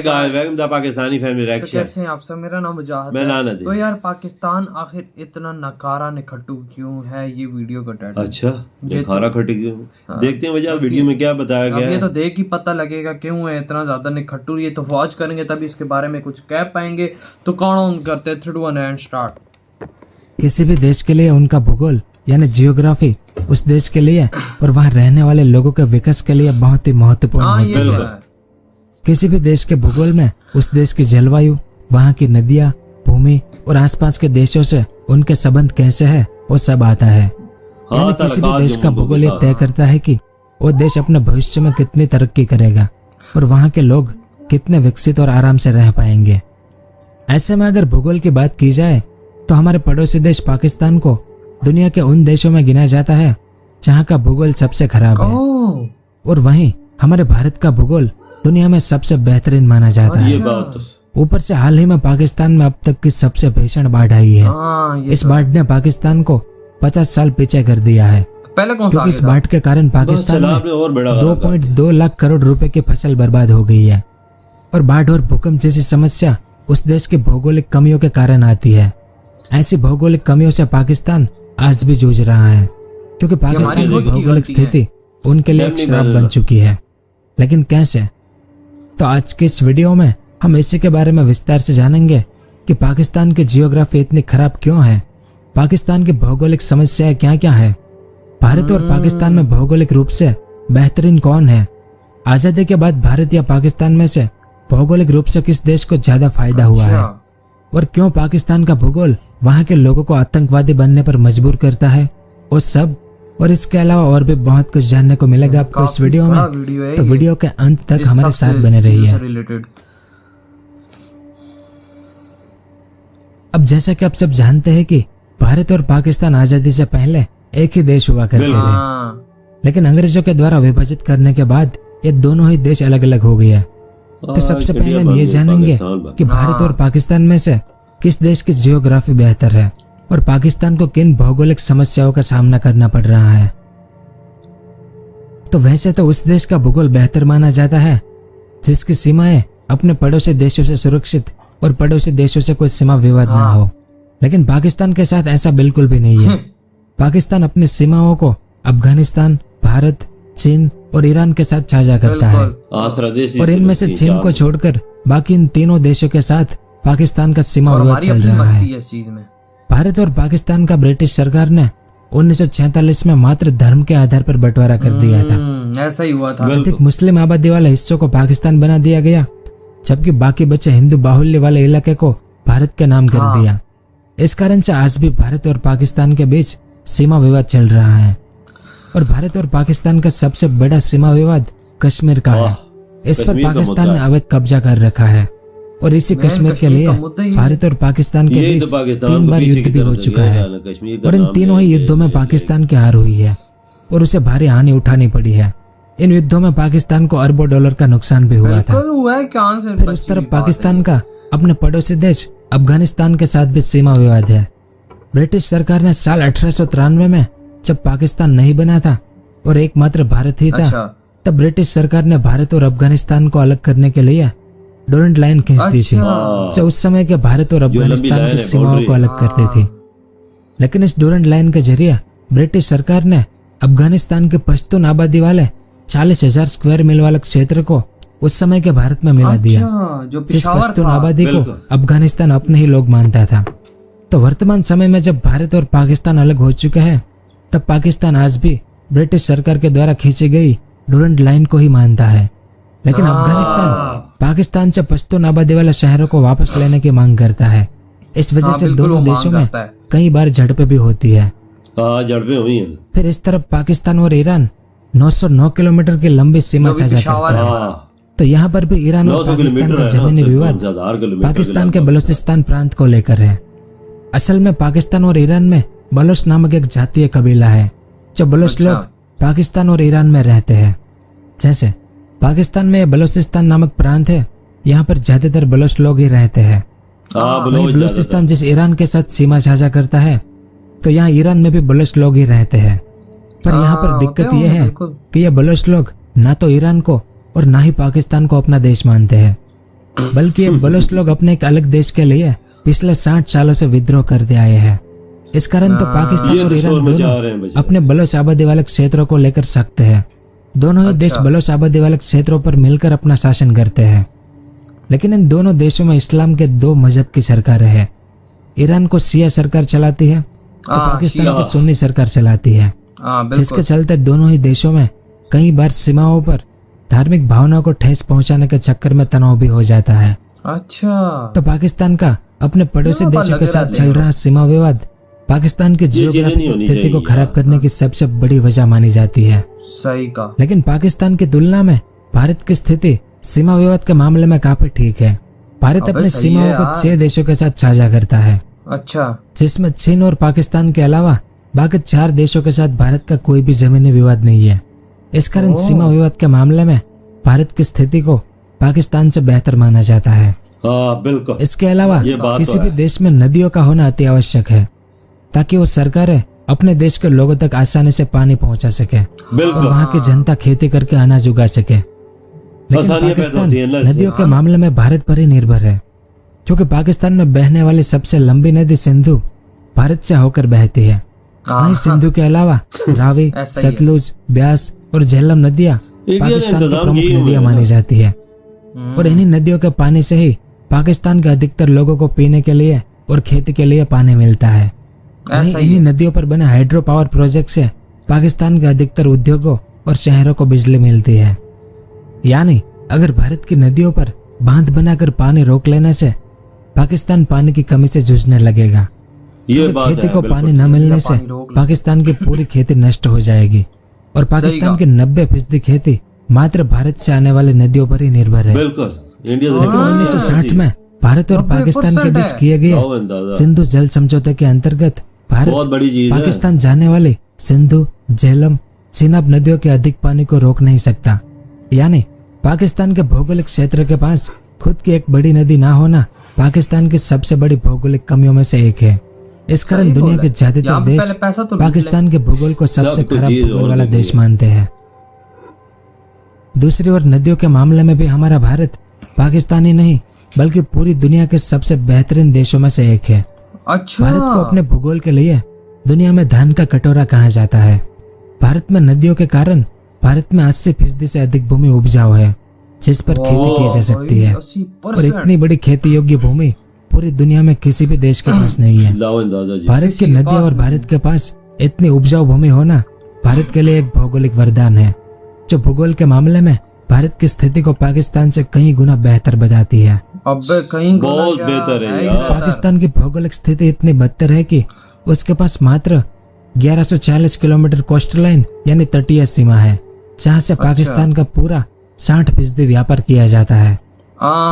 Pakistani family तो कैसे हैं आप सब? मेरा नाम मुजाहिद है। तो यार पाकिस्तान आखिर इतना नकारा निखट्टू क्यों है, ये वीडियो का टाइटल। अच्छा नकारा खट्टू क्यों? देखते हैं वजह वीडियो में क्या बताया गया है। ये तो देख ही पता लगेगा क्यों है इतना ज्यादा निखट्टू। ये तो वॉच करेंगे तभी इसके बारे में कुछ कह पाएंगे। तो कौन करते 3, 2, 1 एंड स्टार्ट। किसी भी देश के लिए उनका भूगोल यानी जियोग्राफी उस देश के लिए और वहाँ रहने वाले लोगों के विकास के लिए बहुत ही महत्वपूर्ण होती है। किसी भी देश के भूगोल में उस देश की जलवायु, वहाँ की नदियाँ, भूमि और आसपास के देशों से उनके संबंध कैसे है वो सब आता है। यानी किसी भी देश का भूगोल ये तय करता है कि वो देश अपने भविष्य में कितनी तरक्की करेगा और वहाँ के लोग कितने विकसित और आराम से रह पाएंगे। ऐसे में अगर भूगोल की बात की जाए तो हमारे पड़ोसी देश पाकिस्तान को दुनिया के उन देशों में गिना जाता है जहाँ का भूगोल सबसे खराब है, और वहीं हमारे भारत का भूगोल दुनिया में सबसे बेहतरीन माना जाता है। ऊपर से हाल ही में पाकिस्तान में अब तक की सबसे भीषण बाढ़ आई है। इस बाढ़ ने पाकिस्तान को 50 साल पीछे कर दिया है, क्योंकि इस बाढ़ के कारण पाकिस्तान में 2.2 लाख करोड़ रुपए की फसल बर्बाद हो गई है। और बाढ़ और भूकंप जैसी समस्या उस देश की भौगोलिक कमियों के कारण आती है। ऐसी भौगोलिक कमियों से पाकिस्तान आज भी जूझ रहा है, क्योंकि पाकिस्तान की भौगोलिक स्थिति उनके लिए एक श्राप बन चुकी है। लेकिन कैसे? तो आज के इस वीडियो में हम इसी के बारे में विस्तार से जानेंगे कि पाकिस्तान की जियोग्राफी इतनी खराब क्यों है, पाकिस्तान की भौगोलिक समस्याएं क्या क्या है, भारत और पाकिस्तान में भौगोलिक रूप से बेहतरीन कौन है, आजादी के बाद भारत या पाकिस्तान में से भौगोलिक रूप से किस देश को ज्यादा फायदा हुआ है, और क्यों पाकिस्तान का भूगोल वहाँ के लोगों को आतंकवादी बनने पर मजबूर करता है। वो सब और इसके अलावा और भी बहुत कुछ जानने को मिलेगा आपको इस वीडियो में। तो वीडियो के अंत तक हमारे साथ बने रहिए। अब जैसा कि आप सब जानते हैं कि भारत और पाकिस्तान आजादी से पहले एक ही देश हुआ करते थे, लेकिन अंग्रेजों के द्वारा विभाजित करने के बाद ये दोनों ही देश अलग अलग हो गए। तो सबसे पहले हम ये जानेंगे कि भारत और पाकिस्तान में से किस देश की जियोग्राफी बेहतर है और पाकिस्तान को किन भौगोलिक समस्याओं का सामना करना पड़ रहा है। तो वैसे तो उस देश का भूगोल बेहतर माना जाता है जिसकी सीमाएं अपने पड़ोसी देशों से सुरक्षित और पड़ोसी देशों से कोई सीमा विवाद ना हो, लेकिन पाकिस्तान के साथ ऐसा बिल्कुल भी नहीं है। पाकिस्तान अपनी सीमाओं को अफगानिस्तान, भारत, चीन और ईरान के साथ साझा करता है, और इनमें से चीन को छोड़कर बाकी इन तीनों देशों के साथ पाकिस्तान का सीमा विवाद चल रहा है। भारत और पाकिस्तान का ब्रिटिश सरकार ने 1946 में मात्र धर्म के आधार पर बंटवारा कर दिया था। ऐसा ही हुआ था। अधिक मुस्लिम आबादी वाले हिस्सों को पाकिस्तान बना दिया गया, जबकि बाकी बचे हिंदू बाहुल्य वाले इलाके को भारत के नाम कर दिया। इस कारण से आज भी भारत और पाकिस्तान के बीच सीमा विवाद चल रहा है, और भारत और पाकिस्तान का सबसे बड़ा सीमा विवाद कश्मीर का है। इस पर पाकिस्तान ने अवैध कब्जा कर रखा है, और इसी कश्मीर के लिए भारत और पाकिस्तान के बीच 3 बार युद्ध भी हो चुका है, और इन तीनों ही युद्धों में पाकिस्तान की हार हुई है और उसे भारी हानि उठानी पड़ी है। इन युद्धों में पाकिस्तान को अरबों डॉलर का नुकसान भी हुआ था। फिर उस तरफ पाकिस्तान का अपने पड़ोसी देश अफगानिस्तान के साथ भी सीमा विवाद है। ब्रिटिश सरकार ने साल 1893 में जब पाकिस्तान नहीं बना था और एकमात्र भारत ही था, तब ब्रिटिश सरकार ने भारत और अफगानिस्तान को अलग करने के लिए डोरेंट लाइन खींच दी थी, जो उस समय के भारत और अफगानिस्तान की सीमाओं को अलग करती थी। लेकिन इस डोरेंट लाइन के जरिए ब्रिटिश सरकार ने अफगानिस्तान के पश्तून आबादी वाले 40,000 स्क्वायर मील वाले क्षेत्र को उस समय के भारत में मिला दिया, जिस पश्तून आबादी को अफगानिस्तान अपने ही लोग मानता था। तो वर्तमान समय में जब भारत और पाकिस्तान अलग हो चुके हैं, तब पाकिस्तान आज भी ब्रिटिश सरकार के द्वारा खींची गई डोरेंट लाइन को ही मानता है। लेकिन अफगानिस्तान पाकिस्तान से पश्तून आबादी वाले शहरों को वापस लेने की मांग करता है। इस वजह से दोनों देशों में कई बार झड़पें भी होती है। झड़पें हुई हैं। फिर इस तरफ पाकिस्तान और ईरान 909 किलोमीटर की लंबी सीमा साझा करता है। तो यहाँ पर भी ईरान और पाकिस्तान का जमीनी विवाद पाकिस्तान के बलूचिस्तान प्रांत को लेकर है। असल में पाकिस्तान और ईरान में बलोच नामक एक जातीय कबीला है, जो बलोच लोग पाकिस्तान और ईरान में रहते हैं। जैसे पाकिस्तान में बलूचिस्तान नामक प्रांत है, यहाँ पर ज्यादातर बलोच लोग ही रहते हैं। वहीं बलूचिस्तान जिस ईरान के साथ सीमा साझा करता है, तो यहाँ ईरान में भी बलोच लोग ही रहते हैं। पर यहाँ पर दिक्कत यह है कि ये बलोच लोग ना तो ईरान को और ना ही पाकिस्तान को अपना देश मानते हैं। बल्कि ये बलोच लोग अपने एक अलग देश के लिए पिछले 60 सालों से विद्रोह करते आए हैं। इस कारण तो पाकिस्तान ये और तो ईरान शोर मचा रहे दोनों हैं भाई। अपने बलोच आबादी वाले क्षेत्रों को लेकर सकते हैं। दोनों ही देश बलोच आबादी वाले क्षेत्रों पर मिलकर अपना शासन करते हैं। लेकिन इन दोनों देशों में इस्लाम के 2 मजहब की सरकारें हैं। ईरान को शिया सरकार चलाती है तो पाकिस्तान को सुन्नी सरकार चलाती है, जिसके चलते दोनों ही देशों में कई बार सीमाओं पर धार्मिक भावनाओं को ठेस पहुंचाने के चक्कर में तनाव भी हो जाता है। अच्छा, तो पाकिस्तान का अपने पड़ोसी देशों के साथ चल रहा सीमा विवाद पाकिस्तान की जियोग्राफिक स्थिति को खराब करने की सबसे बड़ी वजह मानी जाती है। सही कहा। लेकिन पाकिस्तान की तुलना में भारत की स्थिति सीमा विवाद के मामले में काफी ठीक है। भारत अपनी सीमाओं को 6 देशों के साथ साझा करता है। अच्छा, जिसमें चीन और पाकिस्तान के अलावा बाकी 4 देशों के साथ भारत का कोई भी जमीनी विवाद नहीं है। इस कारण सीमा विवाद के मामले में भारत की स्थिति को पाकिस्तान से बेहतर माना जाता है। हाँ बिल्कुल। इसके अलावा ये बात किसी तो भी है। देश में नदियों का होना अति आवश्यक है, ताकि वो सरकारें अपने देश के लोगों तक आसानी से पानी पहुंचा सके और बिल्कुल वहां की जनता खेती करके अनाज उगा सके। लेकिन आसानियां पैदा पाकिस्तान होती हैं ना नदियों के मामले में भारत पर ही निर्भर है, क्योंकि पाकिस्तान में बहने वाली सबसे लंबी नदी सिंधु भारत से होकर बहती है। वहीं सिंधु के अलावा रावी, ऐसा ही है। सतलुज, ब्यास और झेलम नदियां इंडिया ने पाकिस्तान की इंतजाम प्रमुख किए हुए नदियां हैं मानी ना। जाती है। और इन्हीं नदियों के पानी से ही पाकिस्तान के अधिकतर लोगों को पीने के लिए और खेती के लिए पानी मिलता है। वहीं इन्हीं नदियों पर बने हाइड्रो पावर प्रोजेक्ट से पाकिस्तान के अधिकतर उद्योगों और शहरों को बिजली मिलती है। यानी अगर भारत की नदियों पर बांध बनाकर पानी रोक लेने से पाकिस्तान पानी की कमी से जूझने लगेगा। ये क्योंकि बात खेती है, को बिल्कुल। पानी न मिलने से पानी रोक ले। पाकिस्तान की पूरी खेती नष्ट हो जाएगी और पाकिस्तान की 90% खेती मात्र भारत से आने वाली नदियों पर ही निर्भर है। बिल्कुल इंडिया लेकिन 1960 में भारत और पाकिस्तान के बीच किए गए सिंधु जल समझौते के अंतर्गत बहुत भारत बड़ी चीज है। पाकिस्तान जाने वाली सिंधु, झेलम, चेनाब नदियों के अधिक पानी को रोक नहीं सकता। यानी पाकिस्तान के भौगोलिक क्षेत्र के पास खुद की एक बड़ी नदी ना होना पाकिस्तान की सबसे बड़ी भौगोलिक कमियों में से एक है। इस कारण दुनिया के ज्यादातर देश पाकिस्तान के भूगोल को सबसे खराब भूगोल वाला देश मानते हैं। दूसरी ओर नदियों के मामले में भी हमारा भारत पाकिस्तान ही नहीं बल्कि पूरी दुनिया के सबसे बेहतरीन देशों में से एक है। अच्छा, भारत को अपने भूगोल के लिए दुनिया में धन का कटोरा कहा जाता है। भारत में नदियों के कारण भारत में 80% से अधिक भूमि उपजाऊ है, जिस पर खेती की जा सकती है। और इतनी बड़ी खेती योग्य भूमि पूरी दुनिया में किसी भी देश के पास नहीं है। लाओ अंदाजा जी। भारत की नदियां और भारत के पास इतनी उपजाऊ भूमि होना भारत के लिए एक भौगोलिक वरदान है, जो भूगोल के मामले में भारत की स्थिति को पाकिस्तान से कई गुना बेहतर बताती है। अबे कहीं बहुत बेहतर है यार। पाकिस्तान की भौगोलिक स्थिति इतनी बदतर है कि उसके पास मात्र 1140 किलोमीटर कोस्टल लाइन यानी तटीय सीमा है, जहां से पाकिस्तान का पूरा 60% व्यापार किया जाता है।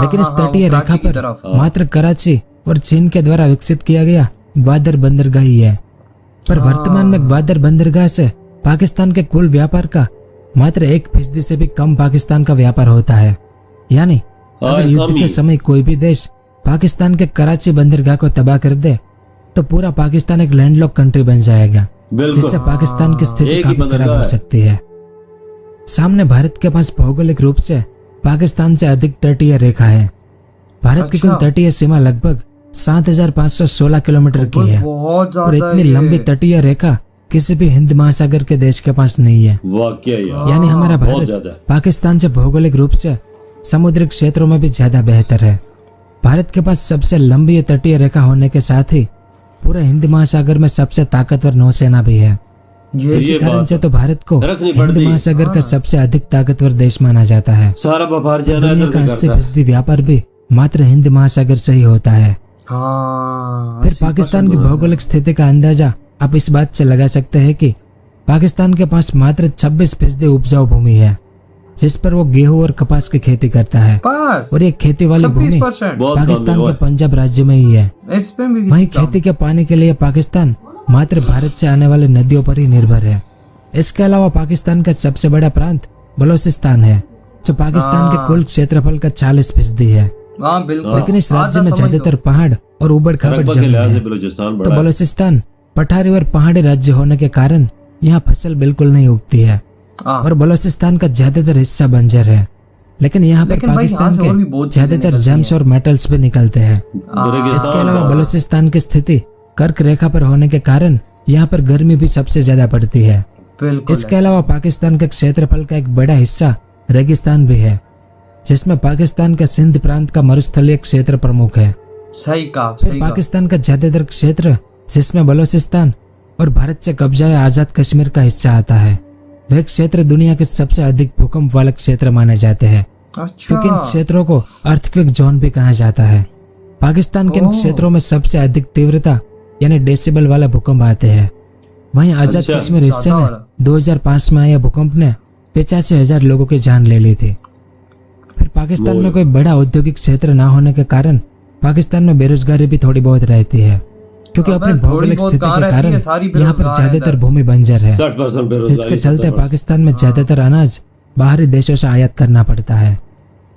लेकिन इस तटीय रेखा पर मात्र कराची और चीन के द्वारा विकसित किया गया ग्वादर बंदरगाह ही है। पर वर्तमान में ग्वादर बंदरगाह से पाकिस्तान के कुल व्यापार का मात्र 1% से भी कम पाकिस्तान का व्यापार होता है। यानी अगर युद्ध के समय कोई भी देश पाकिस्तान के कराची बंदरगाह को तबाह कर दे तो पूरा पाकिस्तान एक लैंडलॉक कंट्री बन जाएगा, जिससे पाकिस्तान की स्थिति काफी खराब हो सकती है। सामने भारत के पास भौगोलिक रूप से पाकिस्तान से अधिक तटीय रेखा है। भारत की कुल तटीय सीमा लगभग 7516 किलोमीटर की है और इतनी लंबी तटीय रेखा किसी भी हिंद महासागर के देश के पास नहीं है। यानी हमारा भारत पाकिस्तान से भौगोलिक रूप से समुद्री क्षेत्रों में भी ज्यादा बेहतर है। भारत के पास सबसे लंबी तटीय रेखा होने के साथ ही पूरे हिंद महासागर में सबसे ताकतवर नौसेना भी है। इसी कारण से तो भारत को हिंद महासागर का सबसे अधिक ताकतवर देश माना जाता है। सारा व्यापार दुनिया का 80% व्यापार भी मात्र हिंद महासागर से ही होता है। फिर पाकिस्तान की भौगोलिक स्थिति का अंदाजा आप इस बात से लगा सकते हैं कि पाकिस्तान के पास मात्र 26% उपजाऊ भूमि है, जिस पर वो गेहूं और कपास की खेती करता है। और ये खेती वाली भूमि पाकिस्तान के पंजाब राज्य में ही है। वहीं खेती के पानी के लिए पाकिस्तान मात्र भारत से आने वाली नदियों पर ही निर्भर है। इसके अलावा पाकिस्तान का सबसे बड़ा प्रांत बलोचिस्तान है, जो पाकिस्तान के कुल क्षेत्रफल का 40% है। लेकिन इस राज्य में ज्यादातर पहाड़ और उबड़ खाबड़ जमीन है। तो बलोचिस्तान पठारी और पहाड़ी राज्य होने के कारण यहाँ फसल बिल्कुल नहीं उगती है और बलोचिस्तान का ज्यादातर हिस्सा बंजर है। लेकिन यहाँ पर लेकिन भाई पाकिस्तान यहाँ से और भी बहुत के चीजें ज्यादातर निकलती जेम्स और मेटल्स भी निकलते हैं। रेगिस्तान इसके अलावा का। बलूचिस्तान की स्थिति कर्क रेखा पर होने के कारण यहाँ पर गर्मी भी सबसे ज्यादा पड़ती है। बिल्कुल इसके अलावा पाकिस्तान के क्षेत्रफल का एक बड़ा हिस्सा रेगिस्तान भी है, जिसमें पाकिस्तान का सिंध प्रांत का मरुस्थलीय क्षेत्र प्रमुख है। सही कहा, फिर सही कहा। पाकिस्तान का ज्यादातर क्षेत्र, जिसमें बलूचिस्तान और भारत से कब्जा या आजाद कश्मीर का हिस्सा आता है, वह क्षेत्र दुनिया के सबसे अधिक भूकंप वाले क्षेत्र माने जाते हैं, क्योंकि इन क्षेत्रों को अर्थक्वेक जोन भी कहा जाता है। पाकिस्तान के इन क्षेत्रों में सबसे अधिक तीव्रता यानी डेसिबल वाला भूकंप आते हैं। वहीं आजाद कश्मीर हिस्से में 2005 में आया भूकंप ने 85,000 लोगों की जान ले ली थी। फिर पाकिस्तान में कोई बड़ा औद्योगिक क्षेत्र न होने के कारण पाकिस्तान में बेरोजगारी भी थोड़ी बहुत रहती है, क्योंकि अपनी भौगोलिक स्थिति के कारण यहाँ पर ज्यादातर भूमि बंजर है, 60% बेरोजगारी जिसके चलते पाकिस्तान में ज्यादातर अनाज बाहरी देशों से आयात करना पड़ता है।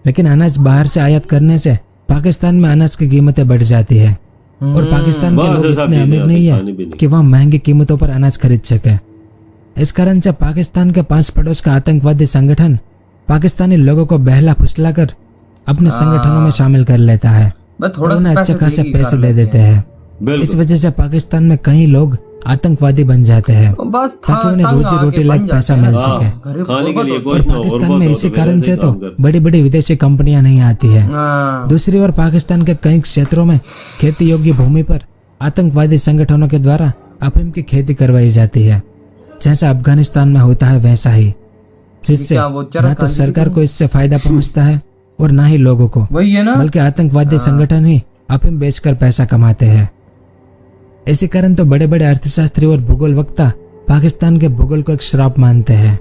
लेकिन अनाज बाहर से आयात करने से पाकिस्तान में अनाज की कीमतें बढ़ जाती है और पाकिस्तान के लोग इतने अमीर नहीं है कि वह महंगी कीमतों पर अनाज खरीद सके। इस कारण से पाकिस्तान के 5 पड़ोस का आतंकवादी संगठन पाकिस्तानी लोगों को बहला फुसलाकर अपने संगठनों में शामिल कर लेता है और उन्हें अच्छे खासे पैसे दे देते हैं। इस वजह से पाकिस्तान में कई लोग आतंकवादी बन जाते हैं बस ताकि उन्हें रोजी रोटी लायक पैसा मिल सके। खाने के लिए और कोई ना, पाकिस्तान और में बहुत इसी होते कारण हैं, से तो काम करते बड़ी बड़ी विदेशी कंपनियां नहीं आती है। हाँ। दूसरी ओर पाकिस्तान के कई क्षेत्रों में खेती योग्य भूमि पर आतंकवादी संगठनों के द्वारा अफीम की खेती करवाई जाती है, जैसा अफगानिस्तान में होता है वैसा ही, जिससे न तो सरकार को इससे फायदा पहुंचता है और न ही लोगों को, वही है ना, बल्कि आतंकवादी संगठन ही अफीम बेचकर पैसा कमाते हैं। इसी कारण तो बड़े बड़े अर्थशास्त्री और भूगोल वक्ता पाकिस्तान के भूगोल को एक श्राप मानते हैं।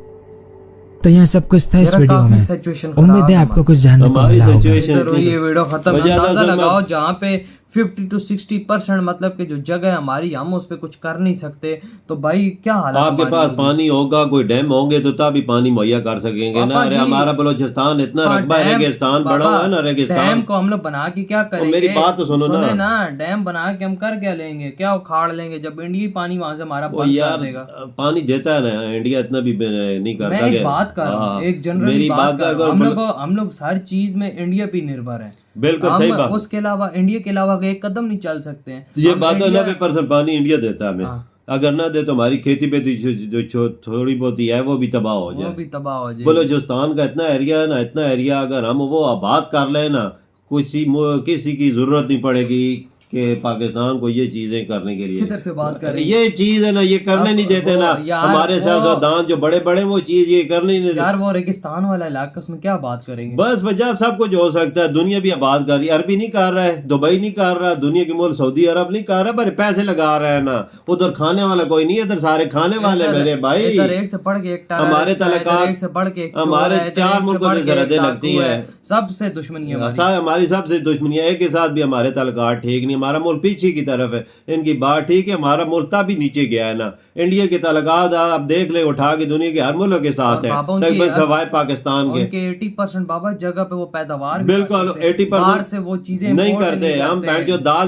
तो यहाँ सब कुछ था इस वीडियो में। उम्मीद है आपको कुछ जानने को मिला होगा। तो ये वीडियो खत्म है। अंदाजा लगाओ जहाँ पे 50 to 60% मतलब कि जो जगह है हमारी, हम उस पे कुछ कर नहीं सकते, तो भाई क्या हालत आपके पास पानी होगा, कोई डैम होंगे तो तभी पानी मुहैया कर सकेंगे ना। अरे हमारा बलोचिस्तान इतना रकबा है, रेगिस्तान बड़ा हुआ है ना, रेगिस्तान। डैम को हम लोग बना के क्या करेंगे? मेरी बात तो सुनो ना। डैम बना के हम कर क्या लेंगे? क्या उखाड़ लेंगे जब इंडिया पानी वहां से हमारा बंद कर देगा? पानी देता है ना इंडिया, इतना भी नहीं करता। मैं एक बात कर रहा हूँ, एक जनरल बात कर रहा हूँ। हम लोग हर चीज में इंडिया पे निर्भर है। बिल्कुल सही बात। उसके अलावा इंडिया के अलावा एक कदम नहीं चल सकते हैं। ये बात है, 90% पानी इंडिया देता है हमें। अगर ना दे तो हमारी खेती पे जो थोड़ी बहुत ही है वो भी तबाह हो जाए, बलूचिस्तान का इतना एरिया है ना, इतना एरिया अगर हम वो आबाद कर ले ना, किसी की जरूरत नहीं पड़ेगी कि पाकिस्तान को ये चीजें करने के लिए। किधर से बात कर रहे हैं? ये चीज है ना, ये करने नहीं देते ना हमारे सियासतदान जो बड़े बड़े, वो चीज ये करने नहीं देते यार। वो रेगिस्तान वाला इलाका, उसमें क्या बात करेंगे? बस वजह सब कुछ हो सकता है। दुनिया भी आबाद कर रही है, अरबी नहीं कर रहा है, दुबई नहीं कर रहा, दुनिया के मुल्क सऊदी अरब नहीं कर रहा, पर पैसे लगा रहा है ना। उधर खाने वाला कोई नहीं है, इधर सारे खाने वाले मेरे भाई। एक से पढ़ के एक हमारे तलकात, से बढ़ के हमारे 4 मुल्कों से सरहदें लगती है, सबसे दुश्मनी है हमारी सबसे दुश्मनी है। एक के साथ भी हमारे तलकात ठीक नहीं, हमारा मुल्क पीछे की तरफ है। इनकी बात ठीक है, हमारा मुल्क तभी नीचे गया है ना। इंडिया के तलकात आप देख ले उठा के दुनिया के हर मुल्क के साथ है, तकरीबन सवाए पाकिस्तान के। 80% बाबा जगह पे वो पैदावार बिल्कुल 80% से वो चीजें नहीं करते। हम जो दाल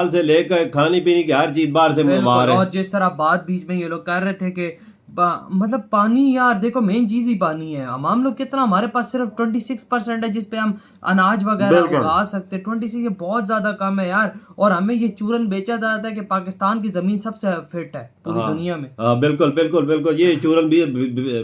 से लेके खाने पीने की हर चीज बाहर से मंगवा रहे हैं। और जिस तरह बात बीच में ये लोग कर रहे थे कि मतलब पानी, यार देखो मेन चीज ही पानी है। हम लोग कितना, हमारे पास सिर्फ 26% है जिसपे हम अनाज वगैरह उगा सकते। 26 ये बहुत ज्यादा कम है यार। और हमें ये चूरन बेचा जाता है कि पाकिस्तान की जमीन सबसे फिट है पूरी दुनिया में। हाँ बिल्कुल बिल्कुल बिल्कुल, ये चूरन भी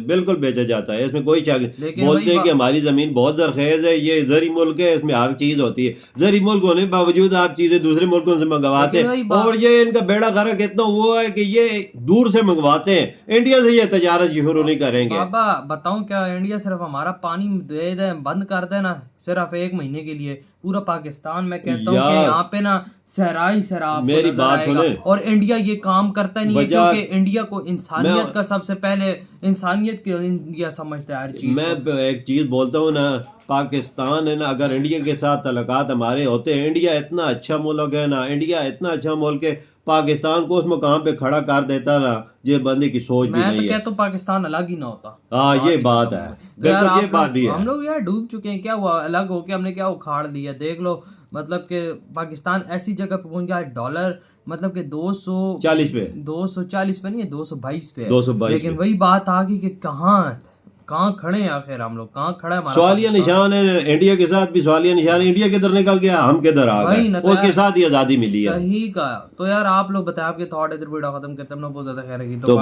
बिल्कुल बेचा जाता है, इसमें कोई बोलते हैं कि हमारी जमीन बहुत जरखेज है, ये जरी मुल्क है, इसमें हर चीज होती है। जरी मुल्क होने के बावजूद आप चीजें दूसरे मुल्कों से मंगवाते हैं, और ये इनका बेड़ा गर्क इतना हुआ है कि ये दूर से मंगवाते हैं। इंडिया से ये तजारत शुरू नहीं करेंगे। बाबा बताऊं क्या, इंडिया सिर्फ हमारा पानी दे दे, बंद कर देना सिर्फ 1 महीने के लिए, पूरा पाकिस्तान मैं कहता हूँ कि यहाँ पे ना सहरा ही सहरा मेरी बात सुने। और इंडिया ये काम करता नहीं है, क्योंकि इंडिया को इंसानियत का सबसे पहले, इंसानियत की इंडिया समझता है हर चीज। मैं एक चीज बोलता हूँ ना, पाकिस्तान है ना, अगर इंडिया के साथ तल्लुकात हमारे होते हैं, इंडिया इतना अच्छा मुल्क है ना, इंडिया इतना अच्छा मुल्क है, पाकिस्तान को उस मुकाम पे खड़ा कर देता ना, ये बंदे की सोच भी नहीं है। मैं तो कहता हूँ पाकिस्तान अलग ही ना होता। हाँ ये बात है, बिल्कुल ये बात भी है। हम लोग यार डूब चुके हैं, क्या हुआ अलग होके हमने क्या उखाड़ लिया? देख लो, मतलब कि पाकिस्तान ऐसी जगह पे पहुंच गया है, डॉलर मतलब कि 240 पे नहीं है, 222 पे है। 222 लेकिन वही बात आ गई कि कहाँ कहाँ खड़े हैं आखिर हम लोग, कहाँ खड़ा है हमारा सवालिया पाकिस्तान? निशान है, इंडिया के साथ भी सवालिया निशान है। इंडिया किधर निकल गया, हम किधर आ वही गए, ना, तो उसके यार, साथ ही आजादी मिली है। सही का। तो यार आप लोग बताएं आपके थॉट इधर वीडियो खत्म करते हैं, बहुत ज्यादा खैर है तो